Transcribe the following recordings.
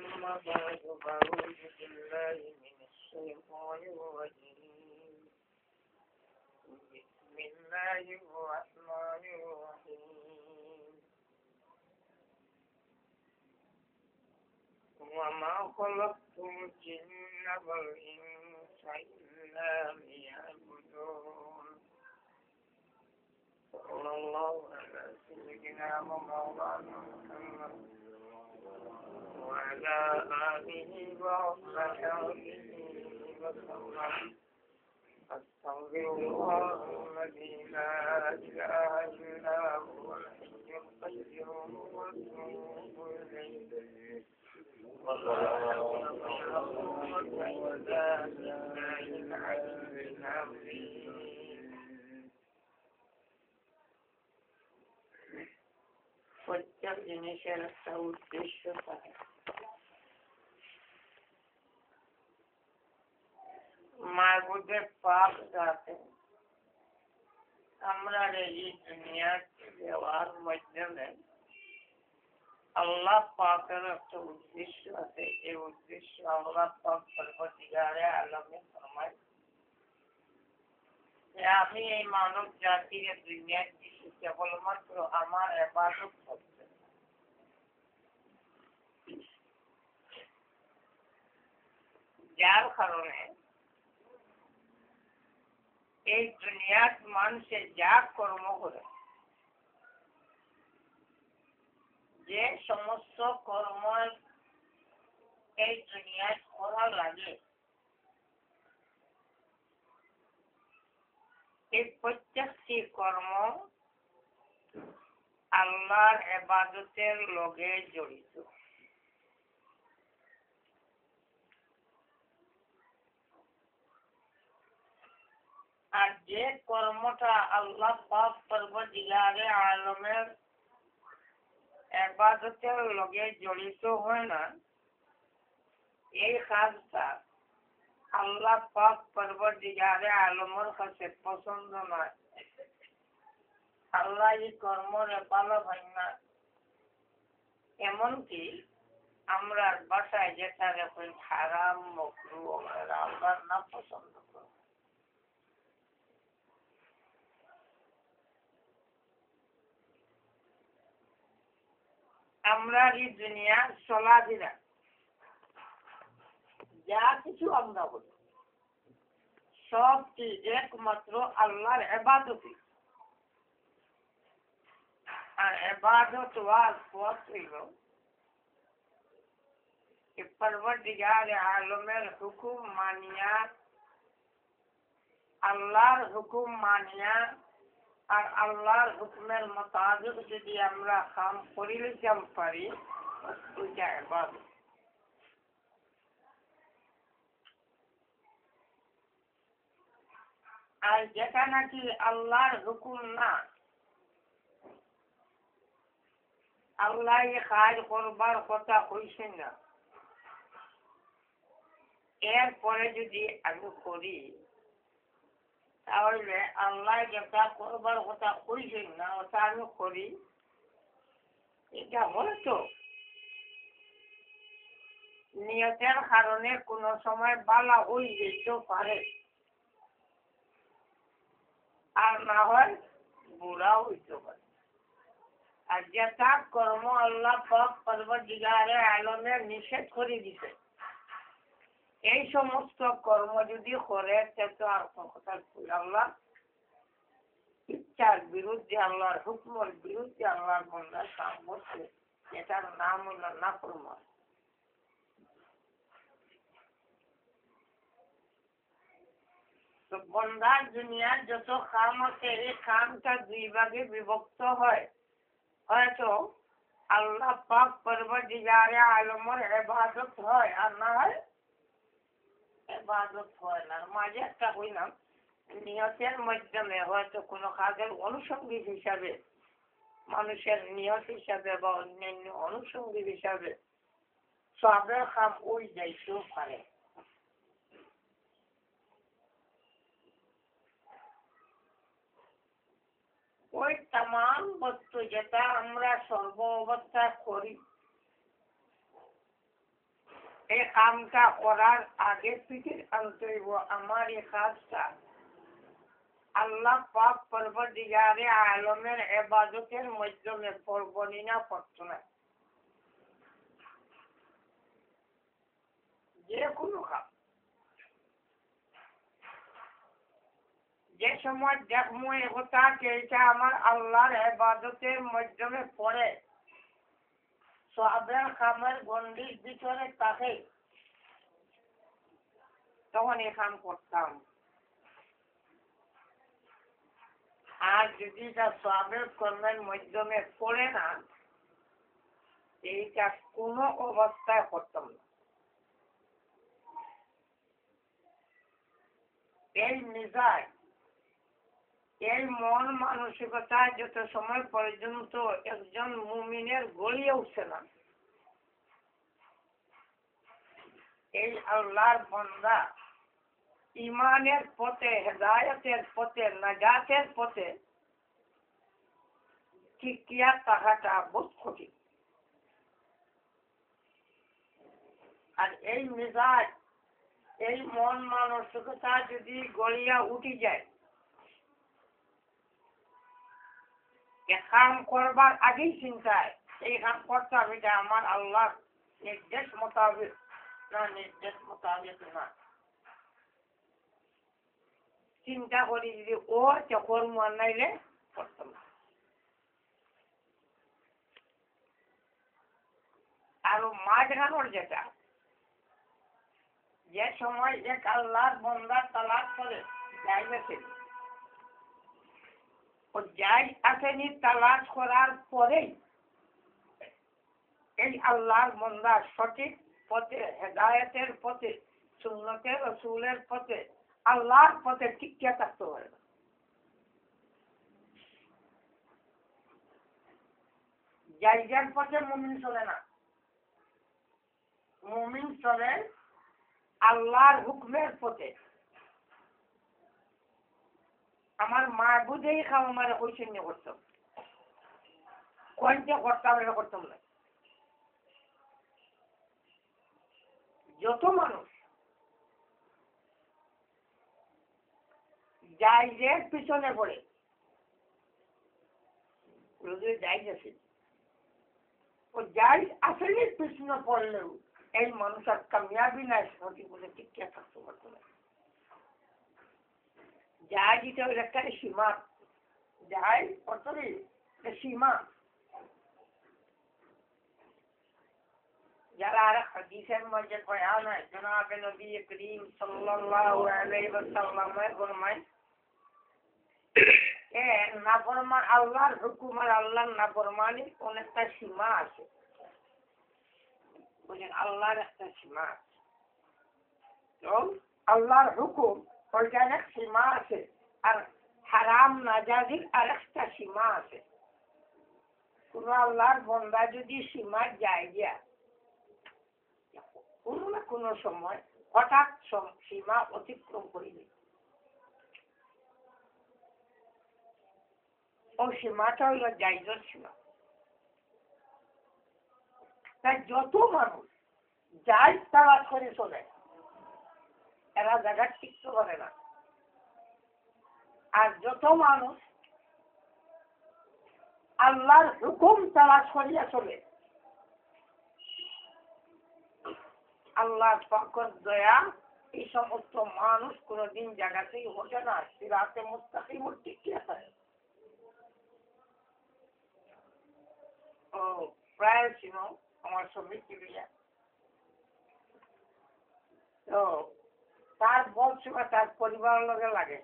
أما بعد فأعوذ بالله من الشيطان الرجيم بسم الله الرحمن الرحيم وما خلقت الجن والإنس إلا ليعبدون صلى الله على سيدنا ومولانا محمد وعلى آله وصحبه وسلم أستغفر الله الذي لا إله إلا هو الحي القيوم وأتوب إليه ولا حول ولا قوة إلا بالله العلي العظيم প্রত্যেক জিনিসের একটা উদ্দেশ্য থাকে। মাহবুবে পাক যাতে আমরা এই দুনিয়াকে দেওয়ার মাধ্যমে আল্লাহ পাকের একটা উদ্দেশ্য আছে। এই উদ্দেশ্য আল্লাহ পাক পরবর্তীকালে আলমে ফরমায় যে আমি এই মানব জাতির দুনিয়ার কিছু কেবলমাত্র আমার ইবাদত করতে, যার কারণে এই দুনিয়ার মানুষে যা কর্ম করে, যে সমস্ত কর্ম এই দুনিয়ায় করা লাগে, এই প্রত্যেকটি কর্ম আল্লাহর ইবাদতের লগে জড়িত। আর যে কর্মটা আল্লাহ পাক পরবর্তীকালে আলমের ইবাদতের লগে জড়িত হয় না, এই কাজটা আল্লাহ পাক পরবর্তীকালে আলমের কাছে পছন্দ নয়। আল্লাহ এই কর্মের ভালো হয় না। এমনকি আমরা বাসায় যেটা দেখুন হারাম মাকরুহ, আল্লাহ না পছন্দ করে। আমরা এই দুনিয়া চলাফেরা যা কিছু আমরা বলি সবটি একমাত্র আল্লাহর ইবাদতই। আর ইবাদত ওয়াজ পথ হইল পরবর্তীকারে আলমের হুকুম মানিয়া, আল্লাহর হুকুম মানিয়া আর আল্লাহর হুকুমের মোতাবেক যদি আমরা কাম করিলে পারি, ওইটা ইবাদত। আর যেটা নাকি আল্লাহর হুকুম না, আল্লাহ কাজ করবার কথা কইছেন না, এরপরে যদি আমি করি তাহলে আল্লাহ যেটা করবার কথা কইছেন না ওটা আমি করি, এটা হয়তো নিয়তের কারণে কোনো সময় বালা হয়ে যেতে পারে, আর না হয় বুড়াও হইতে পারে। আর যেটা কর্ম আল্লাহ পাক পরবর্তীকালে আলমে নিষেধ করে দিছে, এই সমস্ত কর্ম যদি করে তো আর কথা আল্লাহ ইচ্ছার বিরুদ্ধে, আল্লাহর হুকুমের বিরুদ্ধে আল্লাহর বান্দার কাম করছে, এটার নাম হলো নাফরমানি। তো বান্দার দুনিয়ার যত কাম আছে এই কামটা দুই ভাগে বিভক্ত হয়। হয়তো আল্লাহ পাক পরবর্তীকালে আলমের ইবাদত হয়, আর না হয় ইবাদত হয় না। মাঝে একটা হইলাম নিয়তের মাধ্যমে হয়তো কোনো কাজের অনুষঙ্গিক হিসাবে, মানুষের নিয়ত হিসাবে বা অন্যান্য অনুষঙ্গিক হিসাবে সবের কাম ওই যাইতেও পারে। ওই তামাম বস্তু যেটা আমরা সর্ব অবস্থা করি, এই কামটা করার আগে ফিকির আনতে হইব আমার এই কাজটা আল্লাহ পাক পরবর্তীকারে আলমের ইবাদতের মাধ্যমে পড়বনি না পড়তো না। যে কোনো কাম যে সময় দেখবো একথা এটা আমার আল্লাহর ইবাদতের মাধ্যমে পড়ে সওয়াবের কামের গণ্ডির ভিতরে থাকে তখন এই কাম করতাম। আর যদি তা সওয়াবের কর্মের মাধ্যমে পড়ে না এইটা কোনো অবস্থায় করতাম না। এই মিজাজ এই মন মানসিকতা যত সময় পর্যন্ত একজন মুমিনের গড়িয়ে উঠছে না এই আল্লাহর বান্দা ইমানের পথে হেদায়েতের পথে নাজাতের পথে টিকিয়া থাকাটা বহুত কঠিন। আর এই মিজাজ এই মন মানসিকতা যদি গড়িয়া উঠে যায় কাম করবার আগেই চিন্তায় এই কাম করতে হবে যে আমার আল্লাহর নির্দেশ মোতাবেক না নির্দেশ মোতাবেক না চিন্তা করি যদি ও কর্ম নাইলে করতাম না। আর মাঝখানোর যেটা যে সময় এক আল্লাহর বান্দা তালাশ করে যাইবে ও যাই আসেনি তালাশ করার পরেই এই আল্লাহর বান্দা সঠিক পথে হেদায়েতের পথে সুন্নতে রাসূলের পথে আল্লাহর পথে টিকিয়ে থাকতে পারে না। জায়গার পথে মুমিন চলে না, মুমিন চলে আল্লাহর হুকুমের পথে। আমার মাহবুদেই খাম আমার কইছেন নিয়ে করতাম কয়টা করতাম এটা করতাম না। যত মানুষ জায়গের পিছনে পড়ে জায়গ আছে ও যাই আসলে পিছনে পড়লেও এই মানুষের কামিয়াবি নাই সঠিক বলে টিকিয়ে থাকতে পারতো না। যাই দিতে ওই একটা সীমা যাই অতরে সীমা যারা আর হাদিসের মধ্যে বয়ান হয় জনাব নবী করিম সাল্লাল্লাহু আলাইহি ওয়াসাল্লামের ফরমান নাফরমান আল্লাহর হুকুম আর আল্লাহর নাফরমানির অনেকটা সীমা আছে। আল্লাহর একটা সীমা আছে তো আল্লাহর হুকুম ওইটার এক সীমা আছে আর হারাম নাজাজির আর একটা সীমা আছে। কোন আল্লাহর বান্দা যদি সীমা যায় গিয়া কোনো না কোনো সময় হঠাৎ সীমা অতিক্রম করিনি ও সীমাটা হইল জায়গের সীমা। তাই যত মানুষ যাই তালাশ করে চলে এরা জায়গা টিকতে পারে না। আর যত মানুষ আল্লাহর হুকুম তালাশ করিয়া চলে আল্লাহর পাকের দয়া এই সমস্ত মানুষ কোনদিন জায়গাতেই ওঠে না, সিরাতে মুস্তাকিম টিকিয়ে থাকে। ও প্রায় ছিল আমার সমিতি তো তার বলছে তার পরিবারের লগে লাগে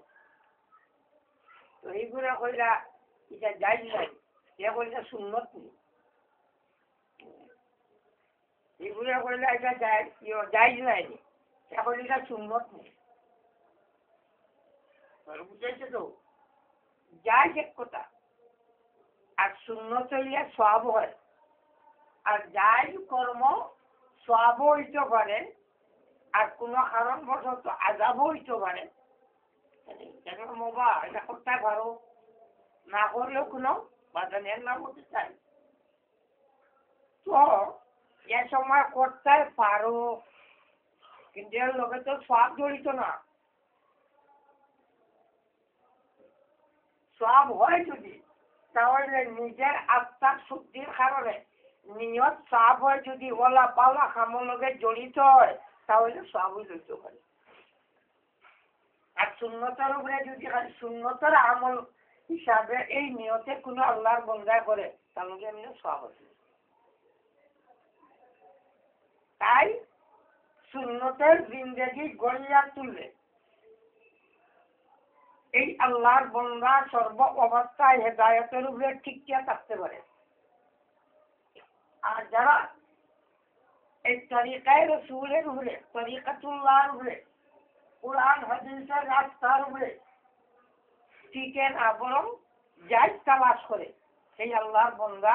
তো এইগুলা কইরা এটা যাই নাই এ কইরা সুন্নত নেই এগুলা কইলা এটা যাই যায়নি এখন এটা সুন্নত নেই বুঝাইছে তো যাই এক কথা আর সুন্নত হইলে সওয়াব হয় আর যাই কর্ম সওয়াব হইতে পারে আর কোনো কারণবশত আযাবও হইতে পারে মোবা এটা করতে পারো না করলেও কোনো বাধা নেই না বলতে চাই তো যে সময় করতে পারো কিন্তু এর লগে তো সব জড়িত না। সব হয় যদি তাহলে নিজের আত্মার শুদ্ধির কারণে নিয়ত সাফ হয়, যদি ওলা পাওলা কামর লগে জড়িত হয় তাহলে সবই লইতে পারে। আর সুন্নতের উপরে যদি সুন্নতের আমল হিসাবে এই নিয়তে কোনো আল্লাহর বন্দা করে তাহলে এমনি সব আছে। তাই সুন্নতের জিন্দেগি গড়িয়া তুললে এই আল্লাহর বন্দা সর্ব অবস্থায় হেদায়তের উপরে ঠিকঠিয়া থাকতে পারে। আর যারা এই তরিকায় রসুলের উপরে, তরিকাতুল্লাহর উপরে, কুরআন হাদিসের রাস্তার উপরে টিকে না, বরং যাই তালাশ করে, সেই আল্লাহর বন্দা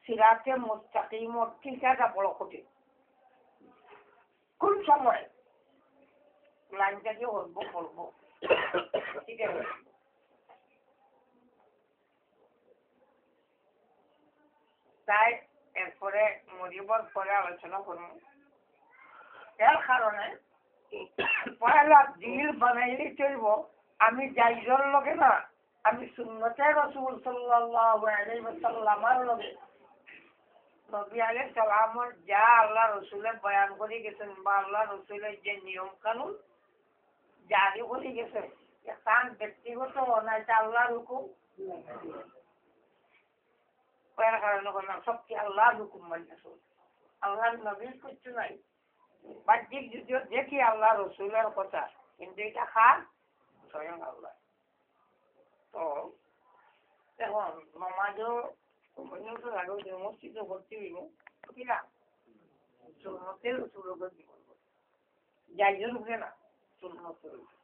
সিরাতে মুস্তাকিম ঠিকাটা বড় কঠিন। কোন সময় লাইনটাকে বলবো ঠিক আছে। তাই এরপরে মরিবর পরে আলোচনা করবো। এর কারণে পয়লা দিল বানাইলে চলব। আমি যাইজর লগে না, আমি সুন্নতে রাসূল সাল্লাল্লাহু আলাইহি ওয়াসাল্লামের লগে নবী আলাইহিস সালামের যা আল্লাহ রসুলের বয়ান করে গেছেন বা আল্লাহ রসুলের যে নিয়ম কানুন জারি করে গেছেন, তার ব্যক্তিগত না, এটা আল্লাহর হুকুম। এর কারণে সবকে আল্লাহর হুকুম মানতে হবে। আল্লাহর নবীর কিছু নাই, বাহ্যিক যদিও দেখি আল্লাহ রসুলের কথা, কিন্তু এটা খান স্বয়ং আল্লাহ। তো এখন নমাজও মসজিদে ভর্তি হইব কিনা সুন্নতের সুরগত জীবন যাইজের উপরে না, সুন্নতের উপরে।